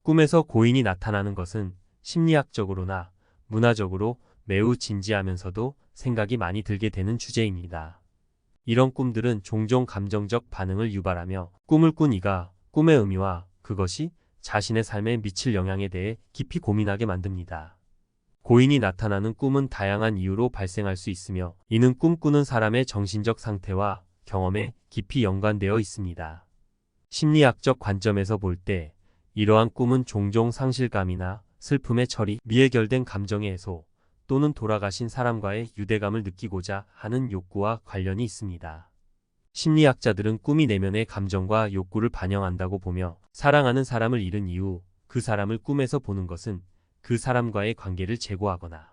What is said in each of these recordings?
꿈에서 고인이 나타나는 것은 심리학적으로나 문화적으로 매우 진지하면서도 생각이 많이 들게 되는 주제입니다. 이런 꿈들은 종종 감정적 반응을 유발하며 꿈을 꾼 이가 꿈의 의미와 그것이 자신의 삶에 미칠 영향에 대해 깊이 고민하게 만듭니다. 고인이 나타나는 꿈은 다양한 이유로 발생할 수 있으며 이는 꿈꾸는 사람의 정신적 상태와 경험에 깊이 연관되어 있습니다. 심리학적 관점에서 볼 때 이러한 꿈은 종종 상실감이나 슬픔의 처리, 미해결된 감정의 해소 또는 돌아가신 사람과의 유대감을 느끼고자 하는 욕구와 관련이 있습니다. 심리학자들은 꿈이 내면의 감정과 욕구를 반영한다고 보며 사랑하는 사람을 잃은 이후 그 사람을 꿈에서 보는 것은 그 사람과의 관계를 재고하거나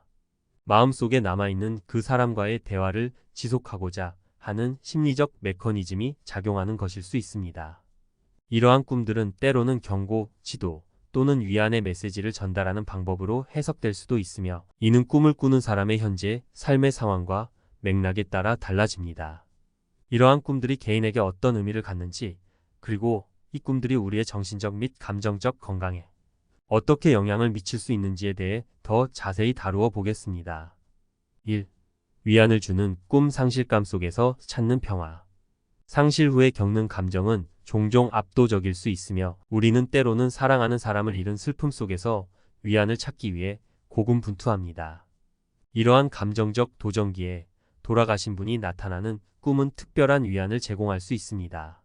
마음속에 남아있는 그 사람과의 대화를 지속하고자 하는 심리적 메커니즘이 작용하는 것일 수 있습니다. 이러한 꿈들은 때로는 경고, 지도 또는 위안의 메시지를 전달하는 방법으로 해석될 수도 있으며 이는 꿈을 꾸는 사람의 현재 삶의 상황과 맥락에 따라 달라집니다. 이러한 꿈들이 개인에게 어떤 의미를 갖는지 그리고 이 꿈들이 우리의 정신적 및 감정적 건강에 어떻게 영향을 미칠 수 있는지에 대해 더 자세히 다루어 보겠습니다. 1. 위안을 주는 꿈. 상실감 속에서 찾는 평화. 상실 후에 겪는 감정은 종종 압도적일 수 있으며 우리는 때로는 사랑하는 사람을 잃은 슬픔 속에서 위안을 찾기 위해 고군분투합니다. 이러한 감정적 도전기에 돌아가신 분이 나타나는 꿈은 특별한 위안을 제공할 수 있습니다.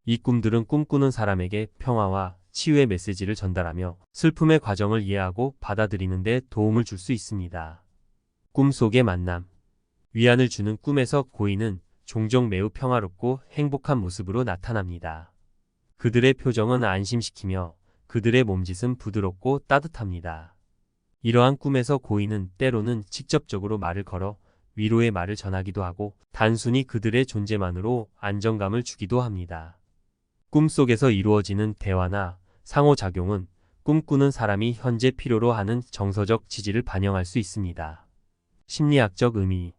이 꿈들은 꿈꾸는 사람에게 평화와 치유의 메시지를 전달하며 슬픔의 과정을 이해하고 받아들이는 데 도움을 줄 수 있습니다. 꿈속의 만남. 위안을 주는 꿈에서 고인은 종종 매우 평화롭고 행복한 모습으로 나타납니다. 그들의 표정은 안심시키며 그들의 몸짓은 부드럽고 따뜻합니다. 이러한 꿈에서 고인은 때로는 직접적으로 말을 걸어 위로의 말을 전하기도 하고 단순히 그들의 존재만으로 안정감을 주기도 합니다. 꿈속에서 이루어지는 대화나 상호작용은 꿈꾸는 사람이 현재 필요로 하는 정서적 지지를 반영할 수 있습니다. 심리학적 의미.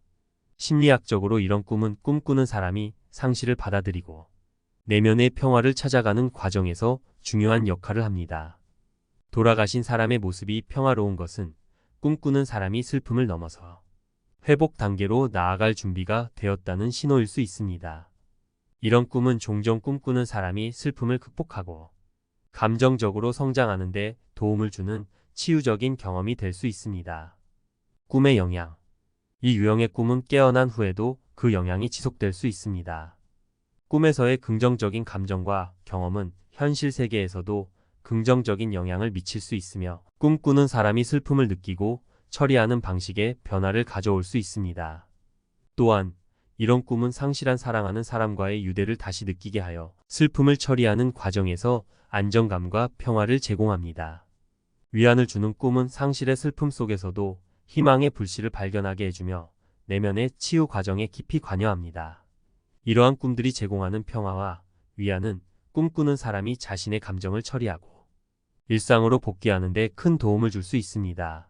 심리학적으로 이런 꿈은 꿈꾸는 사람이 상실을 받아들이고 내면의 평화를 찾아가는 과정에서 중요한 역할을 합니다. 돌아가신 사람의 모습이 평화로운 것은 꿈꾸는 사람이 슬픔을 넘어서 회복 단계로 나아갈 준비가 되었다는 신호일 수 있습니다. 이런 꿈은 종종 꿈꾸는 사람이 슬픔을 극복하고 감정적으로 성장하는 데 도움을 주는 치유적인 경험이 될 수 있습니다. 꿈의 영향. 이 유형의 꿈은 깨어난 후에도 그 영향이 지속될 수 있습니다. 꿈에서의 긍정적인 감정과 경험은 현실 세계에서도 긍정적인 영향을 미칠 수 있으며 꿈꾸는 사람이 슬픔을 느끼고 처리하는 방식에 변화를 가져올 수 있습니다. 또한 이런 꿈은 상실한 사랑하는 사람과의 유대를 다시 느끼게 하여 슬픔을 처리하는 과정에서 안정감과 평화를 제공합니다. 위안을 주는 꿈은 상실의 슬픔 속에서도 희망의 불씨를 발견하게 해주며 내면의 치유 과정에 깊이 관여합니다. 이러한 꿈들이 제공하는 평화와 위안은 꿈꾸는 사람이 자신의 감정을 처리하고 일상으로 복귀하는 데 큰 도움을 줄 수 있습니다.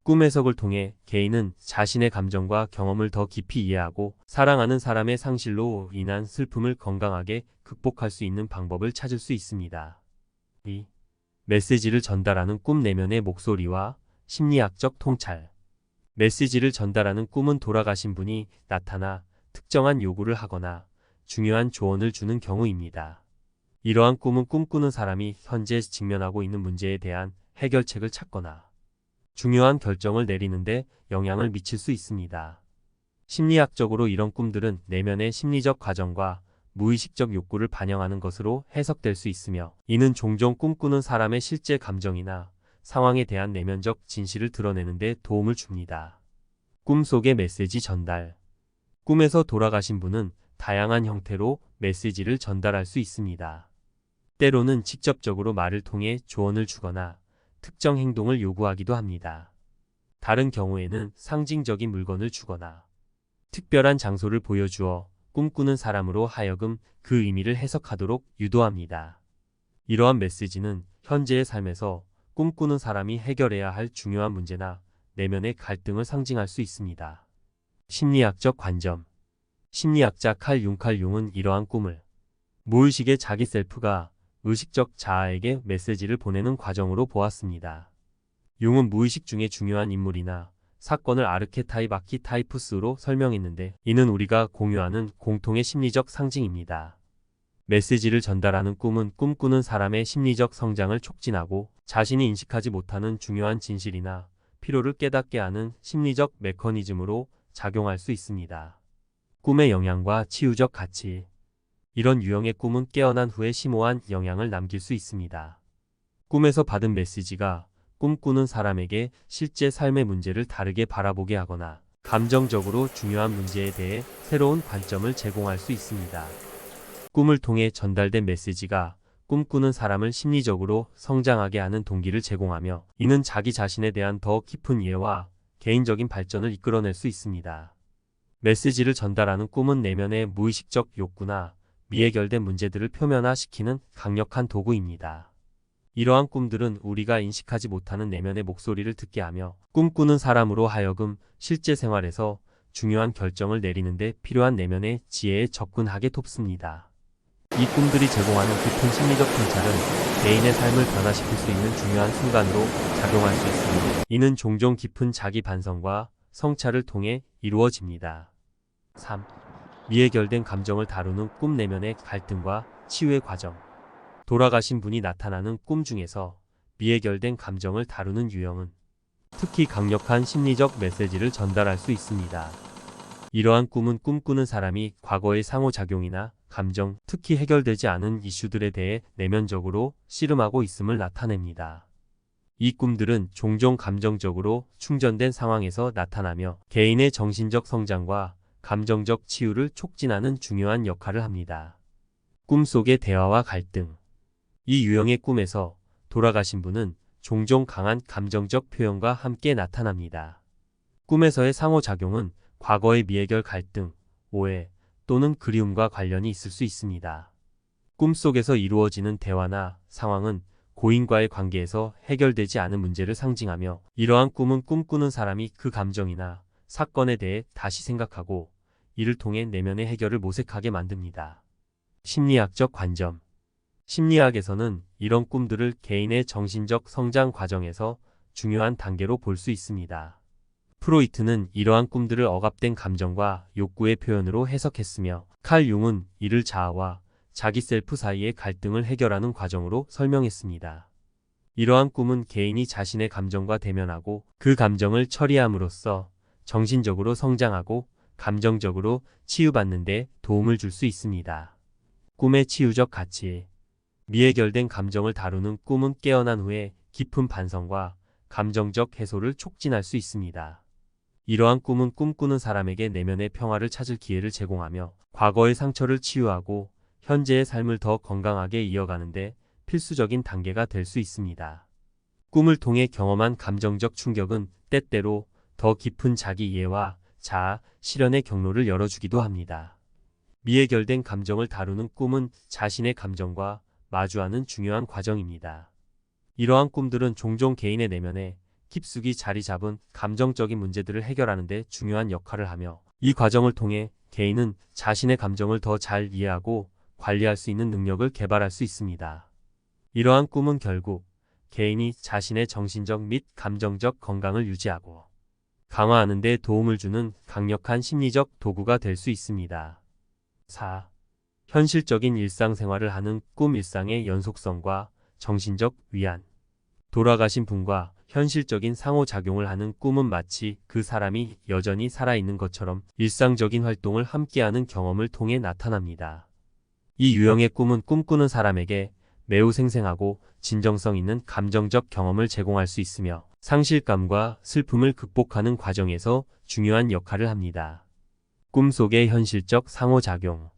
꿈 해석을 통해 개인은 자신의 감정과 경험을 더 깊이 이해하고 사랑하는 사람의 상실로 인한 슬픔을 건강하게 극복할 수 있는 방법을 찾을 수 있습니다. 2. 메시지를 전달하는 꿈. 내면의 목소리와 심리학적 통찰. 메시지를 전달하는 꿈은 돌아가신 분이 나타나 특정한 요구를 하거나 중요한 조언을 주는 경우입니다. 이러한 꿈은 꿈꾸는 사람이 현재 직면하고 있는 문제에 대한 해결책을 찾거나 중요한 결정을 내리는데 영향을 미칠 수 있습니다. 심리학적으로 이런 꿈들은 내면의 심리적 과정과 무의식적 욕구를 반영하는 것으로 해석될 수 있으며 이는 종종 꿈꾸는 사람의 실제 감정이나 상황에 대한 내면적 진실을 드러내는 데 도움을 줍니다. 꿈속의 메시지 전달. 꿈에서 돌아가신 분은 다양한 형태로 메시지를 전달할 수 있습니다. 때로는 직접적으로 말을 통해 조언을 주거나 특정 행동을 요구하기도 합니다. 다른 경우에는 상징적인 물건을 주거나 특별한 장소를 보여주어 꿈꾸는 사람으로 하여금 그 의미를 해석하도록 유도합니다. 이러한 메시지는 현재의 삶에서 꿈꾸는 사람이 해결해야 할 중요한 문제나 내면의 갈등을 상징할 수 있습니다. 심리학적 관점. 심리학자 칼 융은 이러한 꿈을 무의식의 자기 셀프가 의식적 자아에게 메시지를 보내는 과정으로 보았습니다. 융은 무의식 중에 중요한 인물이나 사건을 아르케타입 아키타이푸스로 설명했는데, 이는 우리가 공유하는 공통의 심리적 상징입니다. 메시지를 전달하는 꿈은 꿈꾸는 사람의 심리적 성장을 촉진하고 자신이 인식하지 못하는 중요한 진실이나 필요를 깨닫게 하는 심리적 메커니즘으로 작용할 수 있습니다. 꿈의 영향과 치유적 가치. 이런 유형의 꿈은 깨어난 후에 심오한 영향을 남길 수 있습니다. 꿈에서 받은 메시지가 꿈꾸는 사람에게 실제 삶의 문제를 다르게 바라보게 하거나 감정적으로 중요한 문제에 대해 새로운 관점을 제공할 수 있습니다. 꿈을 통해 전달된 메시지가 꿈꾸는 사람을 심리적으로 성장하게 하는 동기를 제공하며, 이는 자기 자신에 대한 더 깊은 이해와 개인적인 발전을 이끌어낼 수 있습니다. 메시지를 전달하는 꿈은 내면의 무의식적 욕구나 미해결된 문제들을 표면화시키는 강력한 도구입니다. 이러한 꿈들은 우리가 인식하지 못하는 내면의 목소리를 듣게 하며 꿈꾸는 사람으로 하여금 실제 생활에서 중요한 결정을 내리는 데 필요한 내면의 지혜에 접근하게 돕습니다. 이 꿈들이 제공하는 깊은 심리적 통찰은 개인의 삶을 변화시킬 수 있는 중요한 순간으로 작용할 수 있습니다. 이는 종종 깊은 자기 반성과 성찰을 통해 이루어집니다. 3. 미해결된 감정을 다루는 꿈. 내면의 갈등과 치유의 과정. 돌아가신 분이 나타나는 꿈 중에서 미해결된 감정을 다루는 유형은 특히 강력한 심리적 메시지를 전달할 수 있습니다. 이러한 꿈은 꿈꾸는 사람이 과거의 상호작용이나 감정, 특히 해결되지 않은 이슈들에 대해 내면적으로 씨름하고 있음을 나타냅니다. 이 꿈들은 종종 감정적으로 충전된 상황에서 나타나며 개인의 정신적 성장과 감정적 치유를 촉진하는 중요한 역할을 합니다. 꿈속의 대화와 갈등. 이 유형의 꿈에서 돌아가신 분은 종종 강한 감정적 표현과 함께 나타납니다. 꿈에서의 상호작용은 과거의 미해결 갈등, 오해 또는 그리움과 관련이 있을 수 있습니다. 꿈속에서 이루어지는 대화나 상황은 고인과의 관계에서 해결되지 않은 문제를 상징하며, 이러한 꿈은 꿈꾸는 사람이 그 감정이나 사건에 대해 다시 생각하고 이를 통해 내면의 해결을 모색하게 만듭니다. 심리학적 관점. 심리학에서는 이런 꿈들을 개인의 정신적 성장 과정에서 중요한 단계로 볼 수 있습니다. 프로이트는 이러한 꿈들을 억압된 감정과 욕구의 표현으로 해석했으며, 칼 융은 이를 자아와 자기 셀프 사이의 갈등을 해결하는 과정으로 설명했습니다. 이러한 꿈은 개인이 자신의 감정과 대면하고 그 감정을 처리함으로써 정신적으로 성장하고 감정적으로 치유받는 데 도움을 줄 수 있습니다. 꿈의 치유적 가치. 미해결된 감정을 다루는 꿈은 깨어난 후에 깊은 반성과 감정적 해소를 촉진할 수 있습니다. 이러한 꿈은 꿈꾸는 사람에게 내면의 평화를 찾을 기회를 제공하며 과거의 상처를 치유하고 현재의 삶을 더 건강하게 이어가는 데 필수적인 단계가 될 수 있습니다. 꿈을 통해 경험한 감정적 충격은 때때로 더 깊은 자기 이해와 자아 실현의 경로를 열어주기도 합니다. 미해결된 감정을 다루는 꿈은 자신의 감정과 마주하는 중요한 과정입니다. 이러한 꿈들은 종종 개인의 내면에 깊숙이 자리 잡은 감정적인 문제들을 해결하는 데 중요한 역할을 하며, 이 과정을 통해 개인은 자신의 감정을 더 잘 이해하고 관리할 수 있는 능력을 개발할 수 있습니다. 이러한 꿈은 결국 개인이 자신의 정신적 및 감정적 건강을 유지하고 강화하는 데 도움을 주는 강력한 심리적 도구가 될 수 있습니다. 4. 현실적인 일상생활을 하는 꿈. 일상의 연속성과 정신적 위안. 돌아가신 분과 현실적인 상호작용을 하는 꿈은 마치 그 사람이 여전히 살아있는 것처럼 일상적인 활동을 함께하는 경험을 통해 나타납니다. 이 유형의 꿈은 꿈꾸는 사람에게 매우 생생하고 진정성 있는 감정적 경험을 제공할 수 있으며 상실감과 슬픔을 극복하는 과정에서 중요한 역할을 합니다. 꿈속의 현실적 상호작용.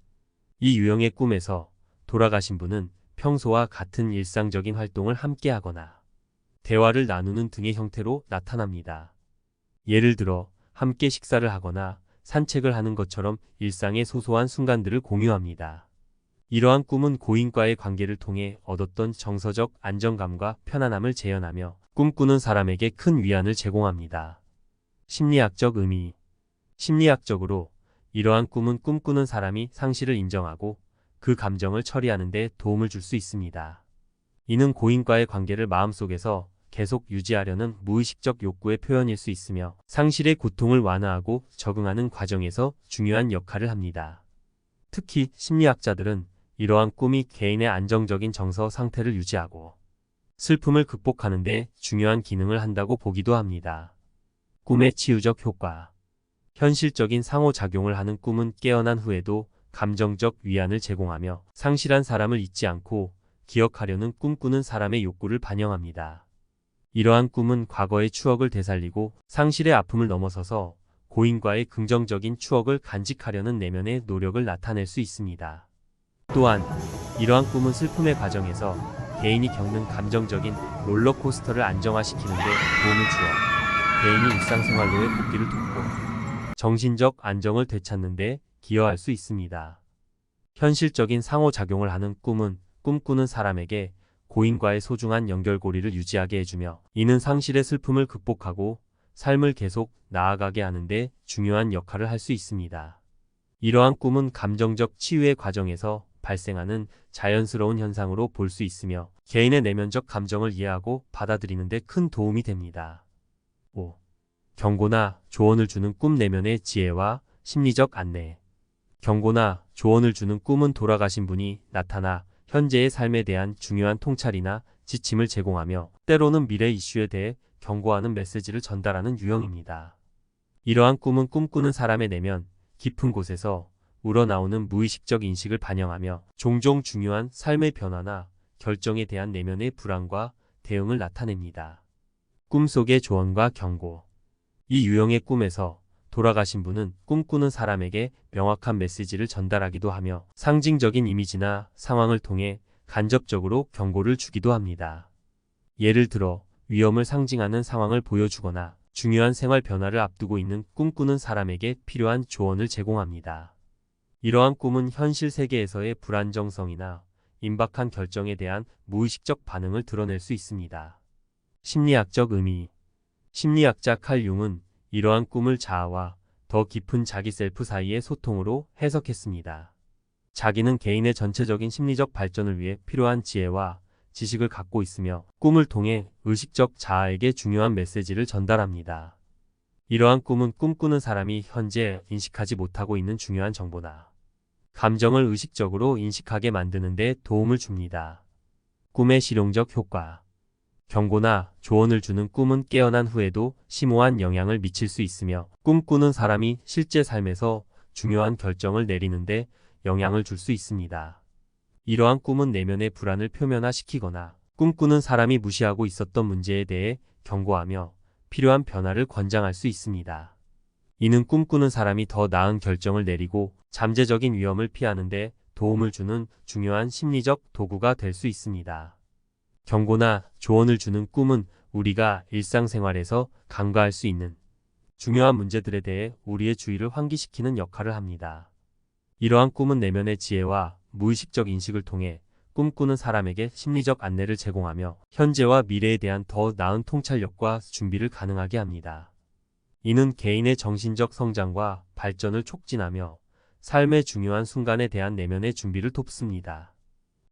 이 유형의 꿈에서 돌아가신 분은 평소와 같은 일상적인 활동을 함께하거나 대화를 나누는 등의 형태로 나타납니다. 예를 들어 함께 식사를 하거나 산책을 하는 것처럼 일상의 소소한 순간들을 공유합니다. 이러한 꿈은 고인과의 관계를 통해 얻었던 정서적 안정감과 편안함을 재현하며 꿈꾸는 사람에게 큰 위안을 제공합니다. 심리학적 의미. 심리학적으로 이러한 꿈은 꿈꾸는 사람이 상실을 인정하고 그 감정을 처리하는 데 도움을 줄 수 있습니다. 이는 고인과의 관계를 마음속에서 계속 유지하려는 무의식적 욕구의 표현일 수 있으며 상실의 고통을 완화하고 적응하는 과정에서 중요한 역할을 합니다. 특히 심리학자들은 이러한 꿈이 개인의 안정적인 정서 상태를 유지하고 슬픔을 극복하는 데 중요한 기능을 한다고 보기도 합니다. 꿈의 치유적 효과. 현실적인 상호작용을 하는 꿈은 깨어난 후에도 감정적 위안을 제공하며 상실한 사람을 잊지 않고 기억하려는 꿈꾸는 사람의 욕구를 반영합니다. 이러한 꿈은 과거의 추억을 되살리고 상실의 아픔을 넘어서서 고인과의 긍정적인 추억을 간직하려는 내면의 노력을 나타낼 수 있습니다. 또한 이러한 꿈은 슬픔의 과정에서 개인이 겪는 감정적인 롤러코스터를 안정화시키는 데 도움을 주어 개인이 일상생활로의 복귀를 돕고 정신적 안정을 되찾는 데 기여할 수 있습니다. 현실적인 상호작용을 하는 꿈은 꿈꾸는 사람에게 고인과의 소중한 연결고리를 유지하게 해주며 이는 상실의 슬픔을 극복하고 삶을 계속 나아가게 하는 데 중요한 역할을 할 수 있습니다. 이러한 꿈은 감정적 치유의 과정에서 발생하는 자연스러운 현상으로 볼 수 있으며 개인의 내면적 감정을 이해하고 받아들이는 데 큰 도움이 됩니다. 5. 경고나 조언을 주는 꿈 내면의 지혜와 심리적 안내. 경고나 조언을 주는 꿈은 돌아가신 분이 나타나 현재의 삶에 대한 중요한 통찰이나 지침을 제공하며 때로는 미래 이슈에 대해 경고하는 메시지를 전달하는 유형입니다. 이러한 꿈은 꿈꾸는 사람의 내면 깊은 곳에서 우러나오는 무의식적 인식을 반영하며 종종 중요한 삶의 변화나 결정에 대한 내면의 불안과 대응을 나타냅니다. 꿈속의 조언과 경고. 이 유형의 꿈에서 돌아가신 분은 꿈꾸는 사람에게 명확한 메시지를 전달하기도 하며 상징적인 이미지나 상황을 통해 간접적으로 경고를 주기도 합니다. 예를 들어 위험을 상징하는 상황을 보여주거나 중요한 생활 변화를 앞두고 있는 꿈꾸는 사람에게 필요한 조언을 제공합니다. 이러한 꿈은 현실 세계에서의 불안정성이나 임박한 결정에 대한 무의식적 반응을 드러낼 수 있습니다. 심리학적 의미. 심리학자 칼 융은 이러한 꿈을 자아와 더 깊은 자기 셀프 사이의 소통으로 해석했습니다. 자기는 개인의 전체적인 심리적 발전을 위해 필요한 지혜와 지식을 갖고 있으며 꿈을 통해 의식적 자아에게 중요한 메시지를 전달합니다. 이러한 꿈은 꿈꾸는 사람이 현재 인식하지 못하고 있는 중요한 정보나 감정을 의식적으로 인식하게 만드는 데 도움을 줍니다. 꿈의 실용적 효과. 경고나 조언을 주는 꿈은 깨어난 후에도 심오한 영향을 미칠 수 있으며 꿈꾸는 사람이 실제 삶에서 중요한 결정을 내리는데 영향을 줄 수 있습니다. 이러한 꿈은 내면의 불안을 표면화시키거나 꿈꾸는 사람이 무시하고 있었던 문제에 대해 경고하며 필요한 변화를 권장할 수 있습니다. 이는 꿈꾸는 사람이 더 나은 결정을 내리고 잠재적인 위험을 피하는 데 도움을 주는 중요한 심리적 도구가 될 수 있습니다. 경고나 조언을 주는 꿈은 우리가 일상생활에서 간과할 수 있는 중요한 문제들에 대해 우리의 주의를 환기시키는 역할을 합니다. 이러한 꿈은 내면의 지혜와 무의식적 인식을 통해 꿈꾸는 사람에게 심리적 안내를 제공하며 현재와 미래에 대한 더 나은 통찰력과 준비를 가능하게 합니다. 이는 개인의 정신적 성장과 발전을 촉진하며 삶의 중요한 순간에 대한 내면의 준비를 돕습니다.